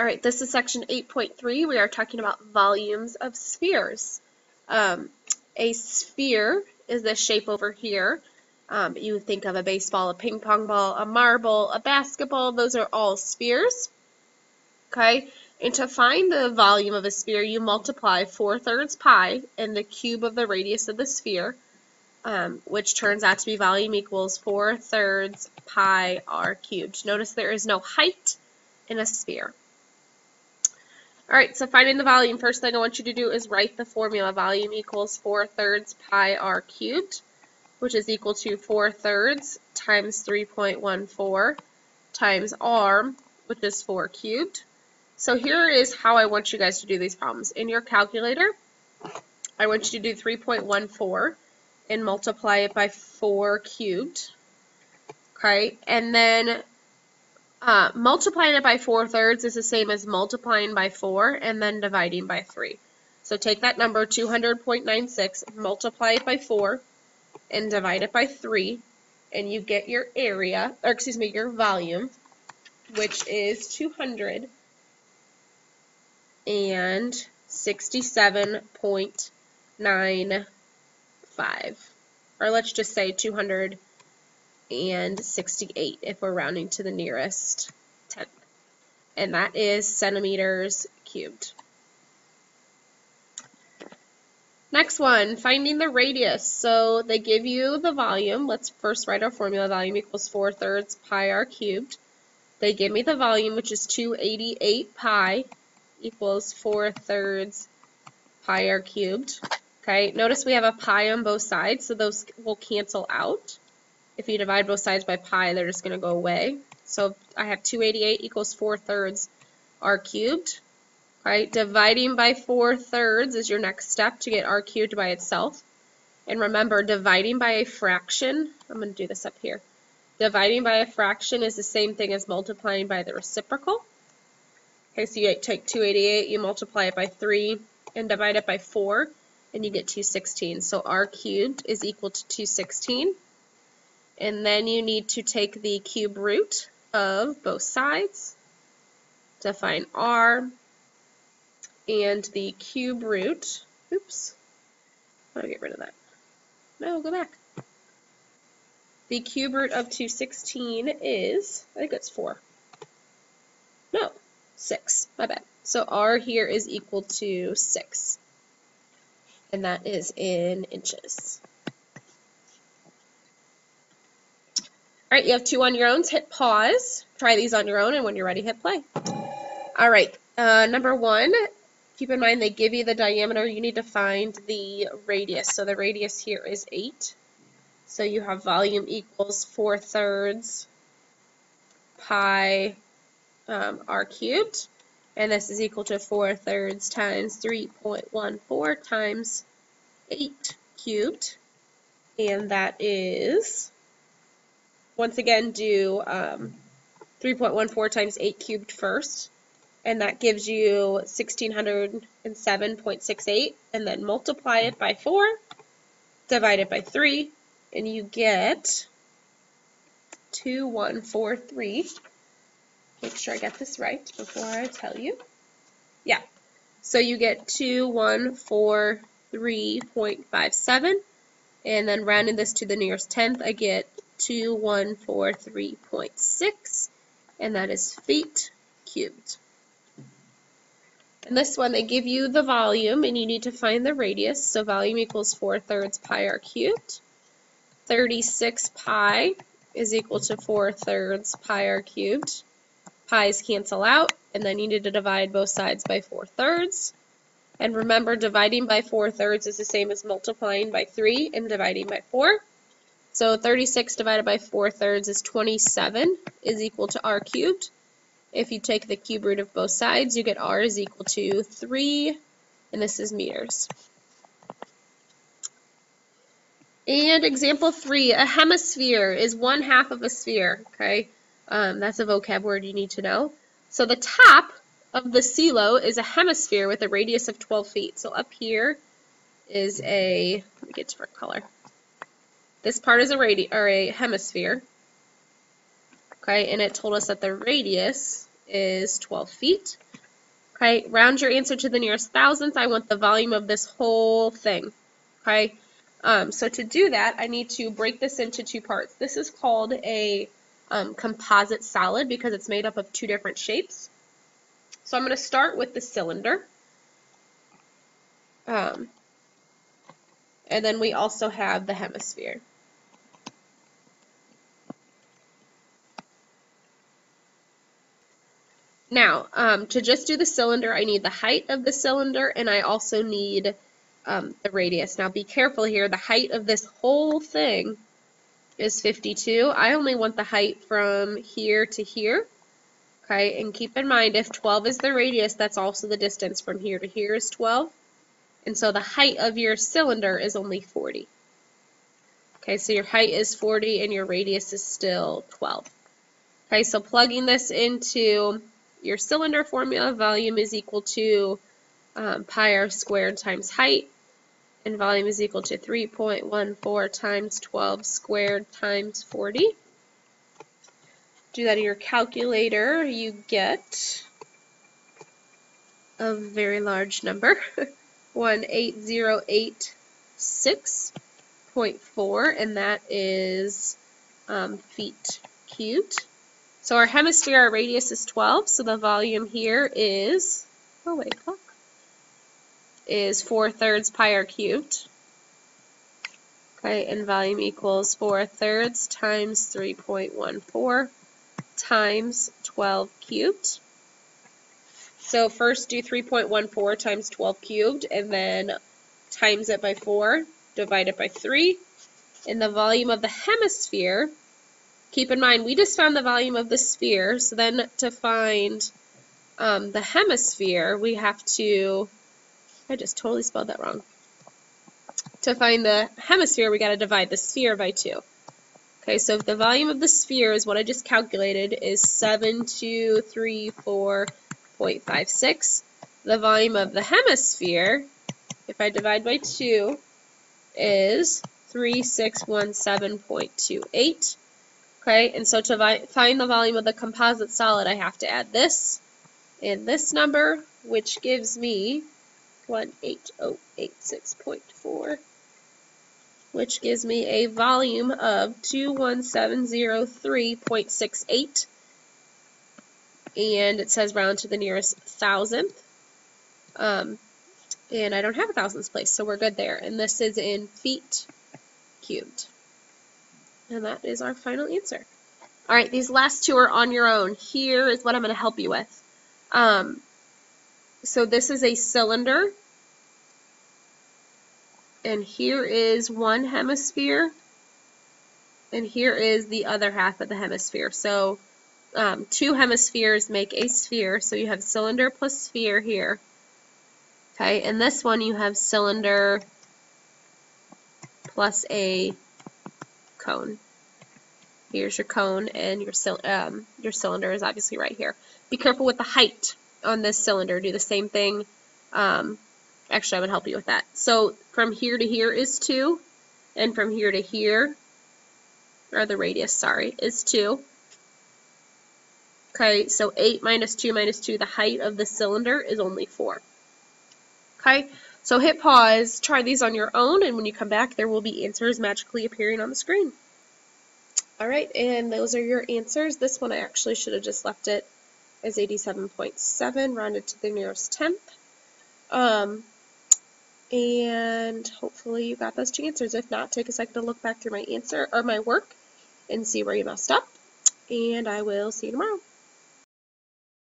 All right, this is section 8.3. We are talking about volumes of spheres. A sphere is this shape over here. You think of a baseball, a ping pong ball, a marble, a basketball. Those are all spheres. Okay, and to find the volume of a sphere, you multiply 4/3 pi and the cube of the radius of the sphere, which turns out to be volume equals 4/3 pi r cubed. Notice there is no height in a sphere. All right, so finding the volume, first thing I want you to do is write the formula. Volume equals 4/3 pi r cubed, which is equal to 4/3 times 3.14 times r, which is 4 cubed. So here is how I want you guys to do these problems. In your calculator, I want you to do 3.14 and multiply it by 4 cubed. Okay, and then multiplying it by 4/3 is the same as multiplying by 4 and then dividing by 3. So take that number, 200.96, multiply it by 4 and divide it by 3, and you get your area, or excuse me, your volume, which is 267.95, or let's just say 268 if we're rounding to the nearest tenth, and that is centimeters cubed. Next one, finding the radius. So they give you the volume. Let's first write our formula. Volume equals 4/3 pi r cubed. They give me the volume, which is 288 pi equals 4/3 pi r cubed. Okay, notice we have a pi on both sides, so those will cancel out. If you divide both sides by pi, they're just going to go away. So I have 288 equals 4/3 r cubed. Right? Dividing by 4/3 is your next step to get r cubed by itself. And remember, dividing by a fraction, I'm going to do this up here. Dividing by a fraction is the same thing as multiplying by the reciprocal. Okay, so you take 288, you multiply it by 3, and divide it by 4, and you get 216. So r cubed is equal to 216. And then you need to take the cube root of both sides to find r, and the cube root, oops, how do I get rid of that? No, go back. The cube root of 216 is, I think it's 4. No, 6, my bad. So r here is equal to 6, and that is in inches. All right, you have 2 on your own. Hit pause. Try these on your own, and when you're ready, hit play. All right, number 1, keep in mind they give you the diameter. You need to find the radius. So the radius here is 8. So you have volume equals 4/3 pi r cubed, and this is equal to 4/3 times 3.14 times 8 cubed, and that is, once again, do 3.14 times 8 cubed first, and that gives you 1607.68, and then multiply it by 4, divide it by 3, and you get 2143. Make sure I get this right before I tell you. Yeah, so you get 2143.57, and then rounding this to the nearest tenth, I get 2143.6, and that is feet cubed. In this one, they give you the volume, and you need to find the radius. So volume equals 4/3 pi r cubed. 36 pi is equal to 4/3 pi r cubed. Pi's cancel out, and then you need to divide both sides by 4/3. And remember, dividing by 4/3 is the same as multiplying by 3 and dividing by 4. So 36 divided by 4/3 is 27, is equal to r cubed. If you take the cube root of both sides, you get r is equal to 3, and this is meters. And example 3, a hemisphere is 1/2 of a sphere, okay? That's a vocab word you need to know. So the top of the silo is a hemisphere with a radius of 12 feet. So up here is a, let me get a different color. This part is a hemisphere. Okay, and it told us that the radius is 12 feet. Okay, round your answer to the nearest thousandth. I want the volume of this whole thing. Okay, so to do that, I need to break this into two parts. This is called a composite solid because it's made up of two different shapes. So I'm going to start with the cylinder. And then we also have the hemisphere. Now, to just do the cylinder, I need the height of the cylinder, and I also need the radius. Now, be careful here. The height of this whole thing is 52. I only want the height from here to here. Okay, and keep in mind, if 12 is the radius, that's also the distance from here to here is 12. And so the height of your cylinder is only 40. Okay, so your height is 40 and your radius is still 12. Okay, so plugging this into your cylinder formula, volume is equal to pi r squared times height, and volume is equal to 3.14 times 12 squared times 40. Do that in your calculator, you get a very large number, 18086.4, and that is feet cubed. So our hemisphere, our radius is 12, so the volume here is, is 4/3 pi r cubed. Okay, and volume equals 4/3 times 3.14 times 12 cubed. So first do 3.14 times 12 cubed, and then times it by 4, divide it by 3. And the volume of the hemisphere, keep in mind, we just found the volume of the sphere, so then to find the hemisphere, we have to, I just totally spelled that wrong. To find the hemisphere, we got to divide the sphere by 2. Okay, so if the volume of the sphere is what I just calculated is 7234.56, the volume of the hemisphere, if I divide by 2, is 3617.28. Okay, and so to find the volume of the composite solid, I have to add this and this number, which gives me 18086.4, which gives me a volume of 21703.68, and it says round to the nearest thousandth, and I don't have a thousandths place, so we're good there, and this is in feet cubed. And that is our final answer. All right, these last two are on your own. Here is what I'm going to help you with. So this is a cylinder, and here is one hemisphere, and here is the other half of the hemisphere. So two hemispheres make a sphere, so you have cylinder plus sphere here. Okay, and this one you have cylinder plus a cone. Here's your cone, and your cylinder is obviously right here. Be careful with the height on this cylinder. Do the same thing. Actually, I would help you with that. So from here to here is 2, and from here to here, or the radius, sorry, is 2. Okay, so 8 minus 2 minus 2, the height of the cylinder is only 4. Okay, so hit pause, try these on your own, and when you come back, there will be answers magically appearing on the screen. Alright, and those are your answers. This one I actually should have just left it as 87.7, rounded to the nearest tenth. And hopefully you got those two answers. If not, take a second to look back through my answer or my work and see where you messed up. And I will see you tomorrow.